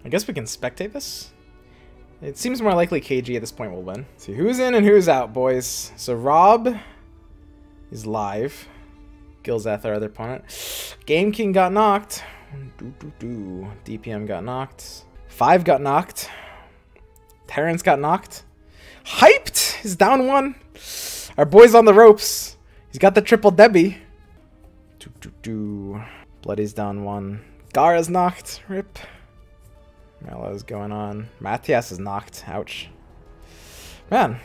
I guess we can spectate this. It seems more likely KG at this point will win. See who's in and who's out, boys. So Rob is live. Gilzeth, our other opponent. Game King got knocked. DPM got knocked. 5 got knocked. Terrence got knocked. Hyped is down 1. Our boy's on the ropes. He's got the triple Debbie. Bloody's down 1. Gara's knocked. Rip. Melo's going on. Matthias is knocked. Ouch. Man,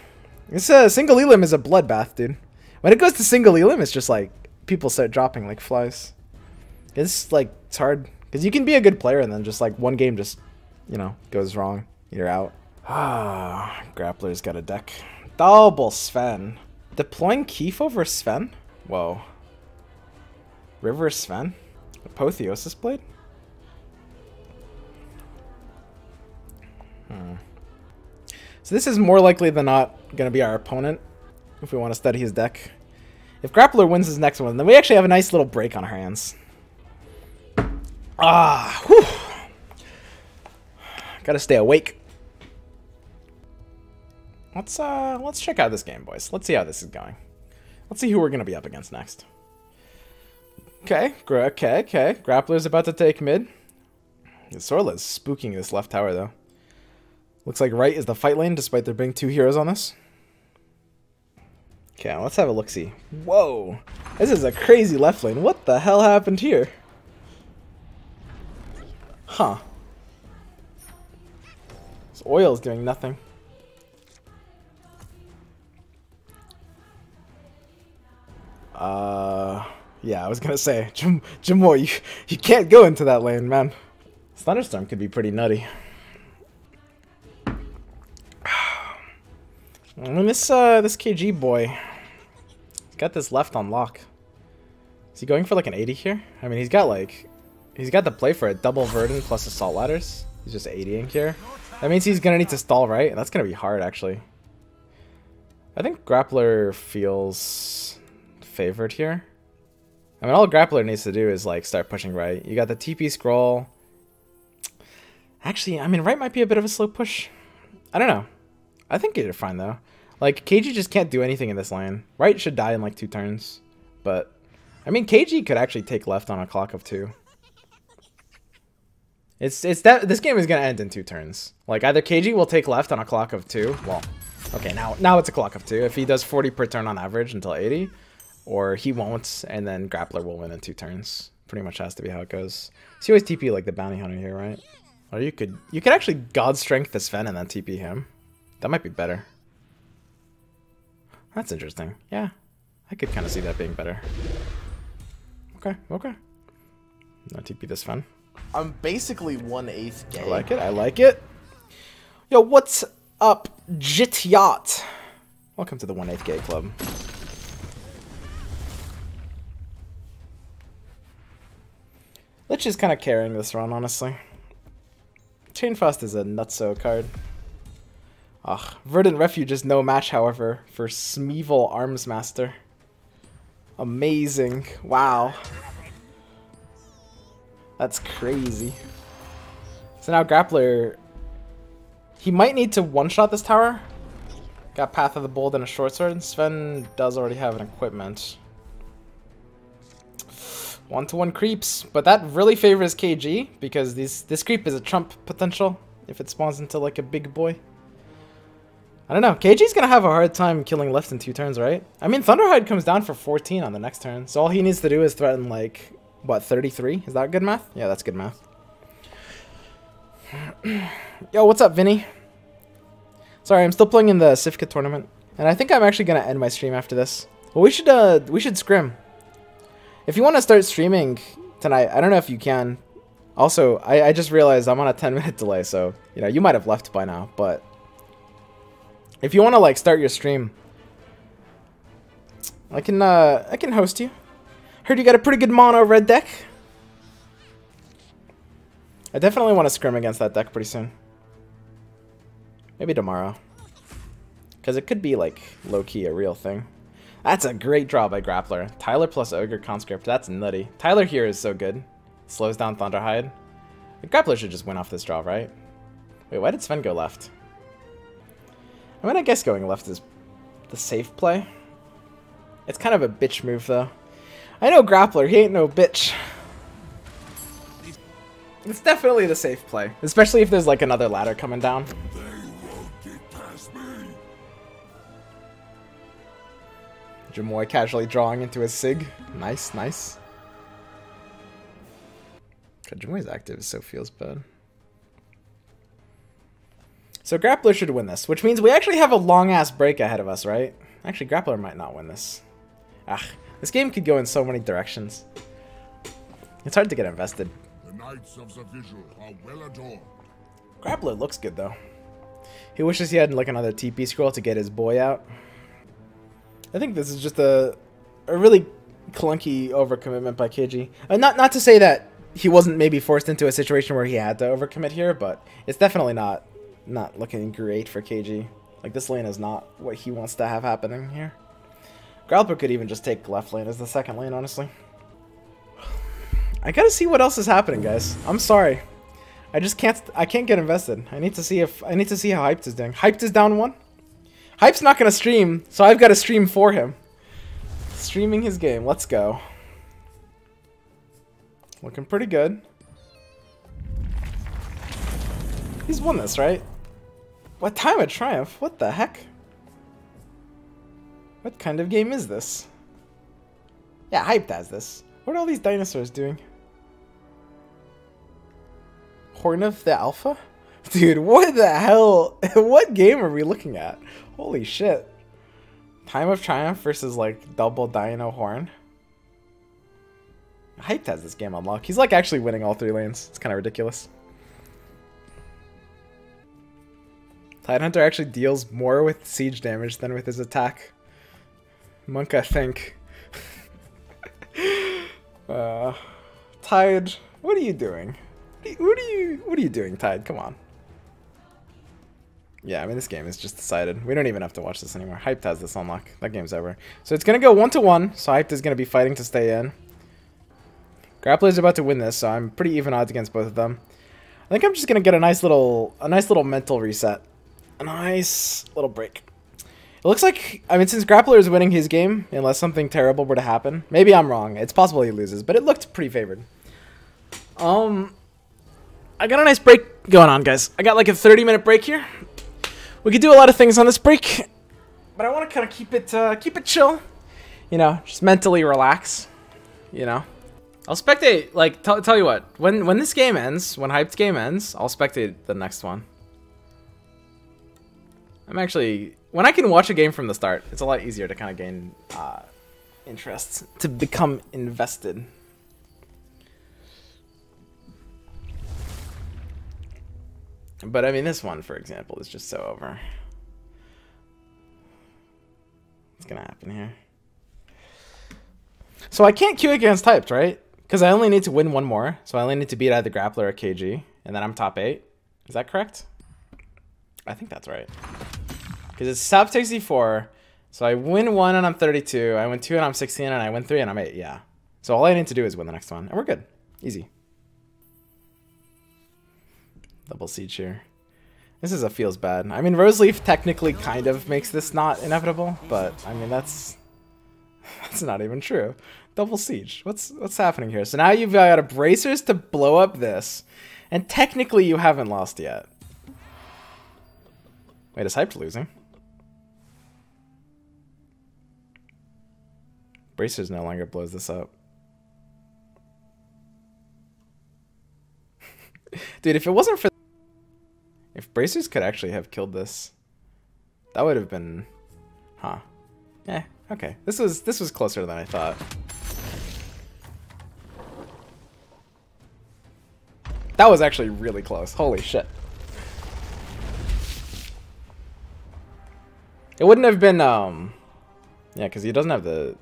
this single elim is a bloodbath, dude. When it goes to single elim, it's just like people start dropping like flies. It's like it's hard because you can be a good player and then just like one game just, you know, goes wrong. You're out. Ah, Grappler's got a deck. Double Sven. Deploying Keef over Sven? Whoa. River Sven? Apotheosis Blade? So this is more likely than not going to be our opponent if we want to study his deck. If Grappler wins his next one, then we actually have a nice little break on our hands. Ah, whew. Gotta stay awake. Let's check out this game, boys. Let's see how this is going. Let's see who we're gonna be up against next. Okay. Grappler's about to take mid. Sorla's spooking this left tower though. Looks like right is the fight lane, despite there being 2 heroes on this. Okay, let's have a look-see. Whoa! This is a crazy left lane. What the hell happened here? Huh. This oil's doing nothing. Yeah, I was gonna say, Jamoy, you can't go into that lane, man. This Thunderstorm could be pretty nutty. I mean, this KG boy, he's got this left on lock. Is he going for like an 80 here? I mean, he's got the play for a double Verdant plus assault ladders. He's just 80ing here. That means he's gonna need to stall right, and that's gonna be hard actually. I think Grappler feels favored here. I mean, all Grappler needs to do is like start pushing right. You got the TP scroll. Actually, I mean, right might be a bit of a slow push. I don't know. I think you're fine though. Like KG just can't do anything in this lane. Right should die in like 2 turns, but I mean KG could actually take left on a clock of 2. It's that this game is gonna end in 2 turns. Like either KG will take left on a clock of 2. Well, okay, now it's a clock of 2. If he does 40 per turn on average until 80, or he won't, and then Grappler will win in 2 turns. Pretty much has to be how it goes. So you always TP like the bounty hunter here, right? Or you could actually God Strength the Sven and then TP him. That might be better. That's interesting. Yeah, I could kind of see that being better. Okay. Now TP this Sven. I'm basically 1/8 gay. I like it. Yo, what's up, Jityat? Welcome to the 1/8 gay club. Lich is kind of carrying this run, honestly. Chainfrost is a nutso card. Ugh. Verdant Refuge is no match, however, for Smeevil Armsmaster. Amazing. Wow. That's crazy. So now Grappler, he might need to one-shot this tower. Got Path of the Bold and a short sword. Sven does already have an equipment. 1-to-1 creeps, but that really favors KG because this creep is a trump potential if it spawns into like a big boy. I don't know. KG's gonna have a hard time killing left in 2 turns, right? I mean, Thunderhide comes down for 14 on the next turn, so all he needs to do is threaten like what, 33? Is that good math? Yeah, that's good math. Yo, what's up, Vinny? Sorry, I'm still playing in the StanCifka tournament, and I think I'm actually gonna end my stream after this. Well, we should scrim. If you want to start streaming tonight, I don't know if you can. Also, I just realized I'm on a 10-minute delay, so you know you might have left by now. But if you want to like start your stream, I can host you. Heard you got a pretty good mono red deck. I definitely want to scrim against that deck pretty soon. Maybe tomorrow, because it could be like low-key a real thing. That's a great draw by Grappler. Tyler plus Ogre Conscript. That's nutty. Tyler here is so good. Slows down Thunderhide. The grappler should just win off this draw, right? Wait, why did Sven go left? I mean, I guess going left is the safe play. It's kind of a bitch move, though. I know grappler, he ain't no bitch. It's definitely the safe play, especially if there's like another ladder coming down. They won't get past me. Jamoy casually drawing into a sig. Nice, nice. God, Jamoy's active so feels bad. So Grappler should win this, which means we actually have a long-ass break ahead of us, right? Actually, Grappler might not win this. Ah, this game could go in so many directions. It's hard to get invested. The Knights of the Visual are well adorned. Grappler looks good, though. He wishes he had like another TP scroll to get his boy out. I think this is just a really clunky overcommitment by KG. Not to say that he wasn't maybe forced into a situation where he had to overcommit here, but it's definitely not looking great for KG. Like, this lane is not what he wants to have happening here. Grappler could even just take left lane as the second lane, honestly. I gotta see what else is happening, guys. I'm sorry. I can't get invested. I need to see how Hyped is doing. Hyped is down 1. Hype's not gonna stream, so I've got to stream for him. Streaming his game. Let's go. Looking pretty good. He's won this, right? What time of triumph? What the heck? What kind of game is this? Yeah, Hyped has this. What are all these dinosaurs doing? Horn of the Alpha? Dude, what the hell? What game are we looking at? Holy shit. Time of Triumph versus like double Dino Horn. Hyped has this game on lock. He's like actually winning all 3 lanes. It's kind of ridiculous. Tidehunter actually deals more with siege damage than with his attack. Monk, I think. Tide, what are you doing? What are you doing, Tide? Come on. Yeah, I mean, this game is just decided. We don't even have to watch this anymore. Hyped has this on lock. That game's over. So it's gonna go 1-1. So Hyped is gonna be fighting to stay in. Grappler is about to win this, so I'm pretty even odds against both of them. I think I'm just gonna get a nice little mental reset. A nice little break. It looks like, I mean, since Grappler is winning his game, unless something terrible were to happen, maybe I'm wrong. It's possible he loses, but it looked pretty favored. I got a nice break going on, guys. I got like a 30-minute break here. We could do a lot of things on this break, but I want to kind of keep it chill. You know, just mentally relax. You know, I'll spectate. Like, tell you what, when this game ends, when Hyped's game ends, I'll spectate the next one. I'm actually, when I can watch a game from the start, it's a lot easier to kind of gain interest, to become invested. But I mean, this one, for example, is just so over. What's gonna happen here? So I can't queue against Hyped, right? Because I only need to win 1 more. So I only need to beat either Grappler or KG. And then I'm top 8. Is that correct? I think that's right. Because it's top 64. So I win 1 and I'm 32. I win 2 and I'm 16. And I win 3 and I'm 8. Yeah. So all I need to do is win the next one. And we're good. Easy. Double siege here. This is a feels bad. I mean, Roseleaf technically kind of makes this not inevitable. But, I mean, that's not even true. Double siege. What's happening here? So now you've got a bracers to blow up this. And technically you haven't lost yet. Wait, is Hyped losing? Bracers no longer blows this up. Dude, if it wasn't for... If Bracers could actually have killed this, that would have been... Huh. Yeah, okay. This was closer than I thought. That was actually really close. Holy shit. It wouldn't have been, yeah, because he doesn't have the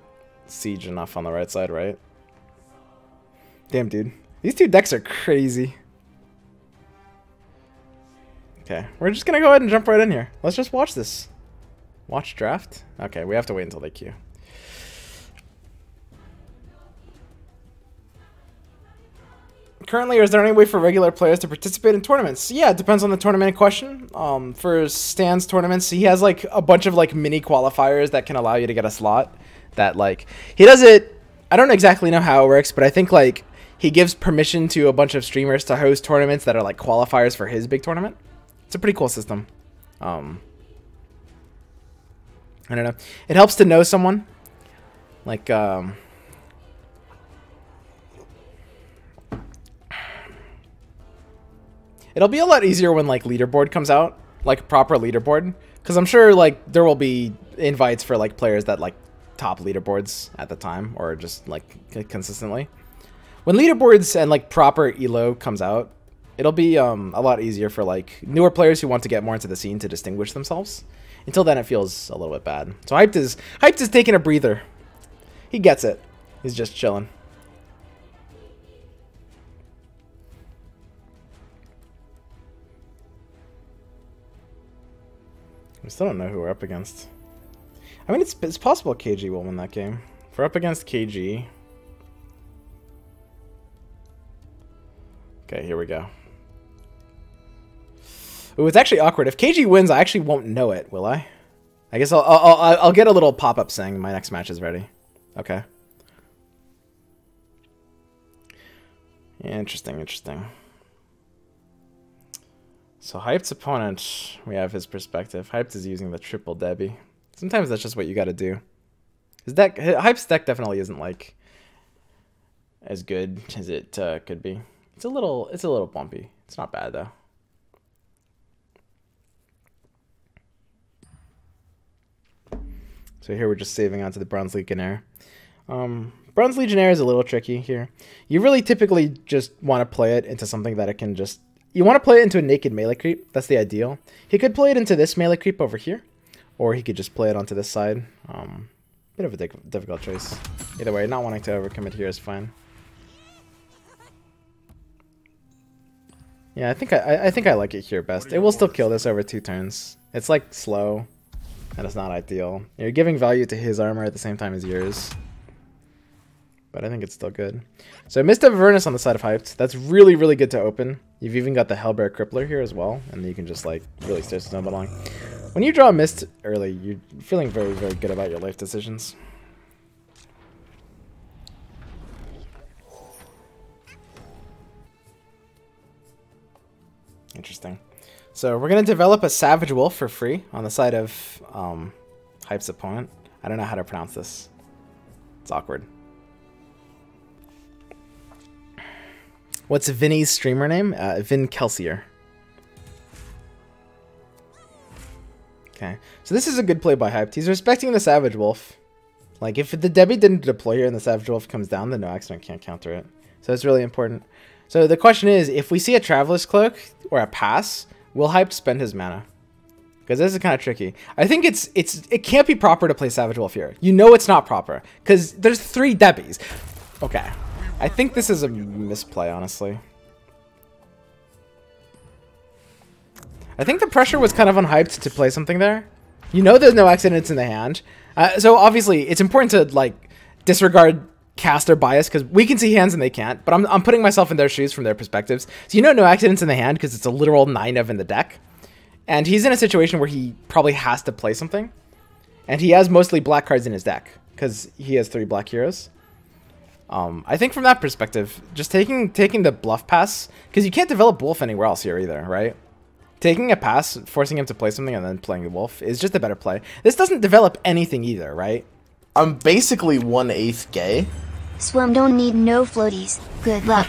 siege enough on the right side, right? Damn, dude. These 2 decks are crazy. Okay, we're just gonna go ahead and jump right in here. Let's just watch this. Watch draft? Okay, we have to wait until they queue. currently, is there any way for regular players to participate in tournaments? Yeah, it depends on the tournament in question. For Stan's tournaments, he has like a bunch of like mini qualifiers that can allow you to get a slot. That like he does it. I don't exactly know how it works, but I think like he gives permission to a bunch of streamers to host tournaments that are like qualifiers for his big tournament. It's a pretty cool system. I don't know. It helps to know someone. Like it'll be a lot easier when like leaderboard comes out, like proper leaderboard, because I'm sure like there will be invites for like players that like top leaderboards at the time or just like consistently. When leaderboards and like proper elo comes out, it'll be a lot easier for like newer players who want to get more into the scene to distinguish themselves. Until then, it feels a little bit bad. So Hyped is taking a breather. He gets it. He's just chilling. We still don't know who we're up against. I mean, it's possible KG will win that game. If we're up against KG. Okay, here we go. Ooh, it's actually awkward. If KG wins, I actually won't know it, will I? I guess I'll get a little pop-up saying my next match is ready. Okay. Interesting, interesting. So Hyped's opponent, we have his perspective. Hyped is using the triple Debbie. Sometimes that's just what you got to do. His deck, Hype's deck definitely isn't like as good as it could be. It's a little bumpy. It's not bad though. So here we're just saving onto the Bronze Legionnaire. Bronze Legionnaire is a little tricky here. You really typically just want to play it into something that it can just... You want to play it into a naked melee creep. That's the ideal. He could play it into this melee creep over here. Or he could just play it onto this side. Bit of a difficult choice. Either way, not wanting to overcommit here is fine. Yeah, I think I like it here best. It will still kill this over 2 turns. It's like slow. And it's not ideal. You're giving value to his armor at the same time as yours. But I think it's still good. So Mist of Avernus on the side of Hyped. That's really, really good to open. You've even got the Hellbear Crippler here as well. And you can just like really start to snowball along. When you draw a Mist early, you're feeling very, very good about your life decisions. Interesting. So we're going to develop a Savage Wolf for free on the side of Hype's opponent. I don't know how to pronounce this. It's awkward. What's Vinny's streamer name? Vin Kelsier. Okay. So this is a good play by Hyped. He's respecting the Savage Wolf. Like, if the Debbie didn't deploy here and the Savage Wolf comes down, then no accident can't counter it. So it's really important. So the question is, if we see a Traveler's Cloak or a pass... Will Hyped spend his mana? Because this is kind of tricky. I think it can't be proper to play Savage Wolf here. You know it's not proper. Because there's 3 Debbies. Okay. I think this is a misplay, honestly. I think the pressure was kind of on Hyped to play something there. You know there's no accidents in the hand. So obviously, it's important to like disregard caster bias because we can see hands and they can't, but I'm putting myself in their shoes from their perspectives. So you know no accidents in the hand because it's a literal 9 of in the deck. And he's in a situation where he probably has to play something. And he has mostly black cards in his deck because he has 3 black heroes. I think from that perspective, just taking the bluff pass, because you can't develop wolf anywhere else here either, right? Taking a pass, forcing him to play something and then playing the wolf is just a better play. This doesn't develop anything either, right? I'm basically 1/8 gay. Swarm don't need no floaties. Good luck.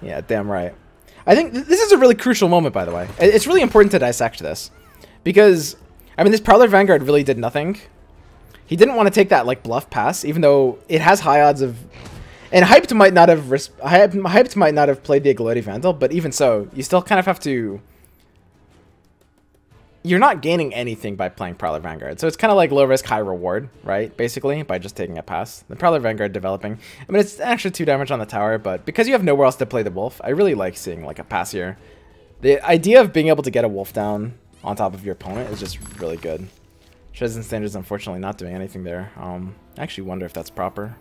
Yeah, damn right. I think this is a really crucial moment, by the way. It's really important to dissect this. Because, I mean, this Prowler Vanguard really did nothing. He didn't want to take that, like, bluff pass, even though it has high odds of... And Hyped might not have played the Agility Vandal, but even so, you still kind of have to... You're not gaining anything by playing Prowler Vanguard. So it's kind of like low risk, high reward, right? Basically, by just taking a pass. The Prowler Vanguard developing. I mean, it's extra 2 damage on the tower, but because you have nowhere else to play the wolf, I really like seeing like a pass here. The idea of being able to get a wolf down on top of your opponent is just really good. Shreds and Standards unfortunately not doing anything there. I actually wonder if that's proper.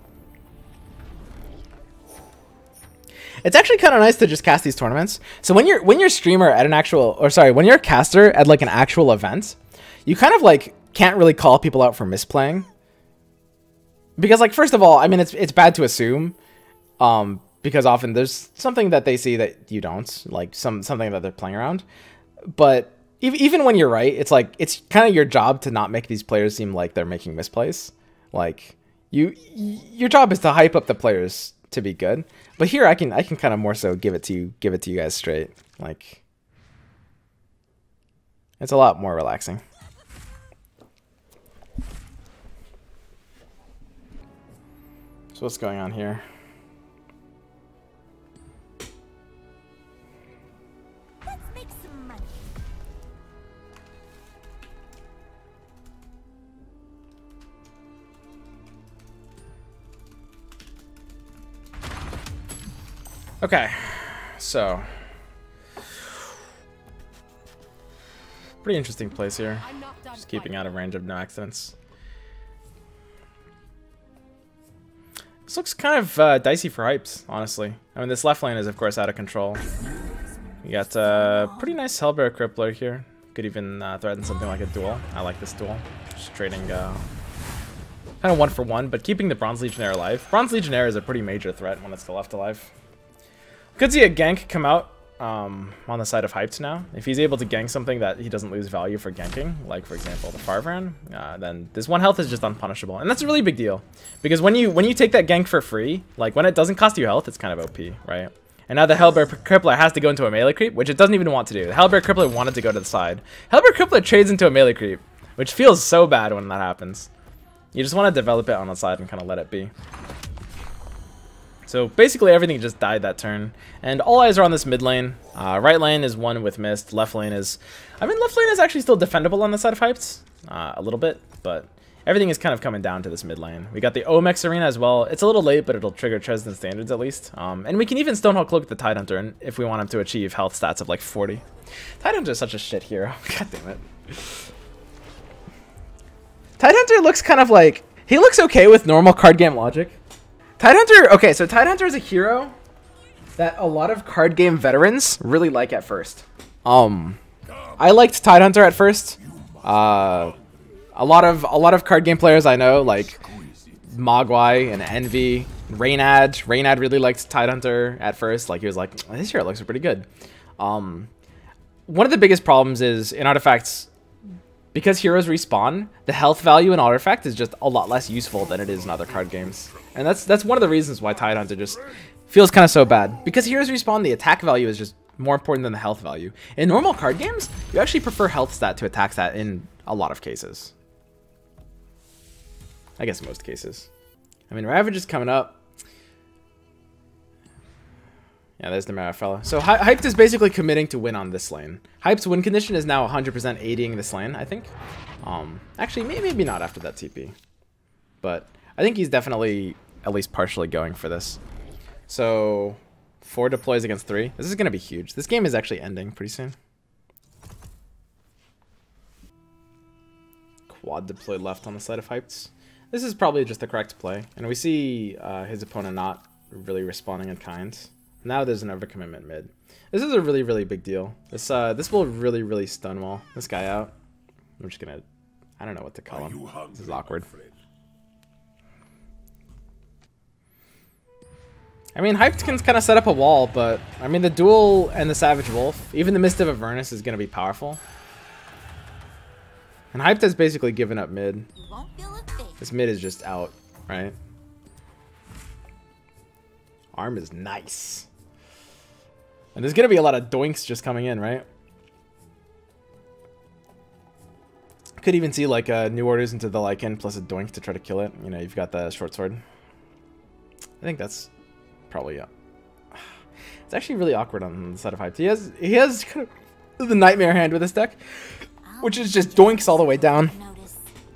It's actually kind of nice to just cast these tournaments. So when you're streamer at an actual, or sorry, when you're a caster at like an actual event, you kind of like can't really call people out for misplaying. Because like, first of all, I mean, it's bad to assume, because often there's something that they see that you don't, like something that they're playing around. But even when you're right, it's like, it's kind of your job to not make these players seem like they're making misplays. Like your job is to hype up the players to be good. But here I can kind of more so give it to you guys straight. Like, it's a lot more relaxing. So what's going on here? Let's make some money. Okay, so pretty interesting place here. Just keeping out of range of no accidents. This looks kind of dicey for hypes, honestly. I mean, this left lane is, of course, out of control. You got a pretty nice Hellbear Crippler here. Could even threaten something like a duel. I like this duel. Just trading kind of 1-for-1, but keeping the Bronze Legionnaire alive. Bronze Legionnaire is a pretty major threat when it's still left alive. Could see a gank come out on the side of hyped now. If he's able to gank something that he doesn't lose value for ganking, like for example the Farvran, then this 1 health is just unpunishable, and that's a really big deal because when you take that gank for free, like when it doesn't cost you health, it's kind of OP, right? And now the Hellbear Crippler has to go into a melee creep, which it doesn't even want to do. The Hellbear Crippler wanted to go to the side. Hellbear Crippler trades into a melee creep, which feels so bad when that happens. You just want to develop it on the side and kind of let it be. So basically everything just died that turn, and all eyes are on this mid lane. Right lane is one with mist. Left lane is, I mean, left lane is actually still defendable on the side of hyped, a little bit, but everything is kind of coming down to this mid lane. We got the Omex arena as well. It's a little late, but it'll trigger Tresden standards at least. And we can even Stonehold Cloak the Tidehunter if we want him to achieve health stats of like 40. Tidehunter is such a shit hero. God damn it. Tidehunter looks kind of like, he looks okay with normal card game logic. Tidehunter, okay, so Tidehunter is a hero that a lot of card game veterans really like at first. I liked Tidehunter at first. A lot of card game players I know, like Mogwai and Envy, Reynad really liked Tidehunter at first. Like, he was like, this hero looks pretty good. One of the biggest problems is in artifacts, because heroes respawn, the health value in artifact is just a lot less useful than it is in other card games. And that's one of the reasons why Tidehunter just feels kind of so bad. Because heroes respawn, the attack value is just more important than the health value. In normal card games, you actually prefer health stat to attack stat in a lot of cases. I guess most cases. I mean, Ravage is coming up. Yeah, there's the Marafella. So Hyped is basically committing to win on this lane. Hyped's win condition is now 100% aiding this lane, I think. Actually, maybe not after that TP. But I think he's definitely at least partially going for this. So 4 deploys against 3. This is going to be huge. This game is actually ending pretty soon. Quad deploy left on the side of Hyped. This is probably just the correct play. And we see his opponent not really responding in kind. Now there's an overcommitment mid. This is a really, really big deal. This will really, really stonewall this guy out. I'm just gonna, I don't know what to call him. This is awkward. I mean, Hyped can kind of set up a wall, but I mean, the duel and the Savage Wolf, even the Mist of Avernus is gonna be powerful. And Hyped has basically given up mid. This mid is just out, right? Arm is nice. And there's gonna be a lot of doinks just coming in, right? Could even see like new orders into the Lycan plus a doink to try to kill it. You know, you've got the short sword. I think that's probably it's actually really awkward on the side of Hyped. He has kind of the nightmare hand with this deck, which is just doinks all the way down.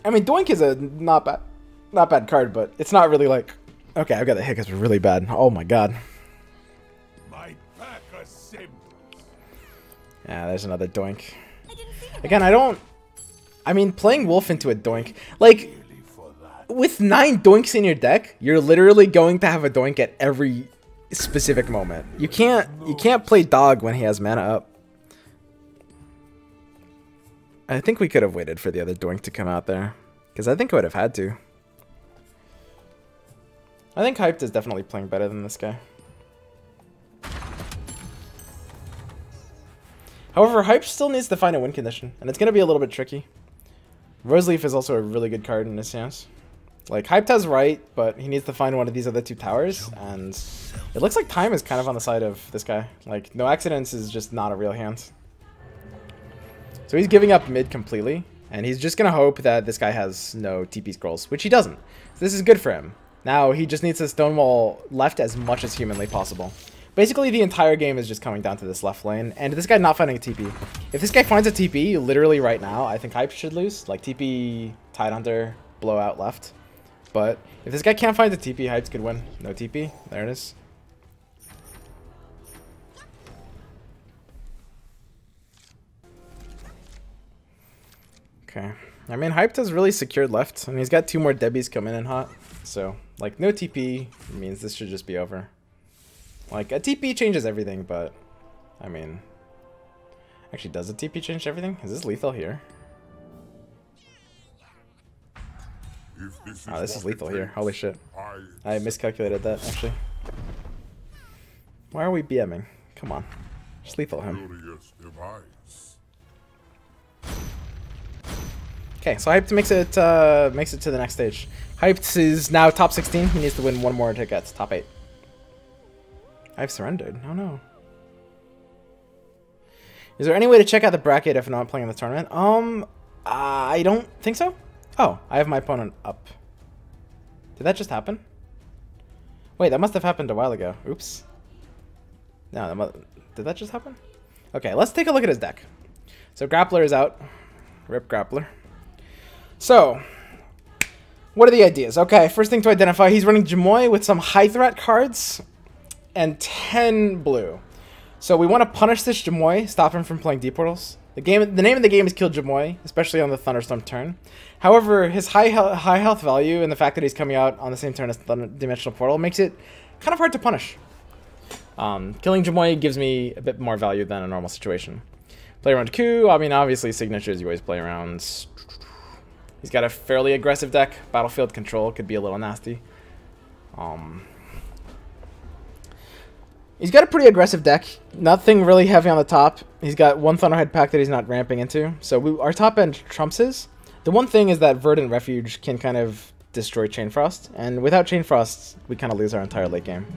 I mean, doink is a not bad card, but it's not really like, okay, I've got the hiccups really bad. Oh my god. Yeah, there's another doink. Again, I mean, playing Wolf into a doink, like, with 9 doinks in your deck, you're literally going to have a doink at every specific moment. You can't play dog when he has mana up. I think we could have waited for the other doink to come out there, because I think I would have had to. I think Hyped is definitely playing better than this guy. However, Hyped still needs to find a win condition, and it's going to be a little bit tricky. Roseleaf is also a really good card in his hands. Like, Hyped has right, but he needs to find one of these other two towers, and it looks like time is kind of on the side of this guy. Like, no accidents is just not a real hand. So he's giving up mid completely, and he's just going to hope that this guy has no TP scrolls, which he doesn't. So this is good for him. Now he just needs to stonewall left as much as humanly possible. Basically, the entire game is just coming down to this left lane, and this guy not finding a TP. If this guy finds a TP, literally right now, I think Hype should lose. Like, TP, Tidehunter, blow out left. But if this guy can't find the TP, Hype's could win. No TP. There it is. Okay. I mean, Hyped has really secured left, and he's got 2 more Debbies coming in hot. So, like, no TP means this should just be over. Like, a TP changes everything, but, I mean... Actually, does a TP change everything? Is this lethal here? Oh, this is lethal here. Holy shit. I miscalculated that, actually. Why are we BMing? Come on. Just lethal him. Okay, so Hyped makes it to the next stage. Hyped is now top 16. He needs to win 1 more to get to top 8. I've surrendered. Oh no. Is there any way to check out the bracket if I'm not playing in the tournament? I don't think so. Oh, I have my opponent up. Did that just happen? Wait, that must have happened a while ago. Oops. No, did that just happen? Okay, let's take a look at his deck. So Grappler is out. Rip Grappler. So, what are the ideas? Okay, first thing to identify, he's running Jamoy with some high threat cards and 10 blue. So we want to punish this Jamoy, stop him from playing deep portals. The name of the game is Kill Jamoy, especially on the Thunderstorm turn. However, his high health value and the fact that he's coming out on the same turn as Dimensional Portal makes it kind of hard to punish. Killing Jamoy gives me a bit more value than a normal situation. Play around Q, I mean, obviously signatures you always play around. He's got a fairly aggressive deck. Battlefield control could be a little nasty. He's got a pretty aggressive deck. Nothing really heavy on the top. He's got 1 Thunderhead pack that he's not ramping into. So our top end trumps his. The one thing is that Verdant Refuge can kind of destroy Chain Frost. And without Chain Frost, we kind of lose our entire late game.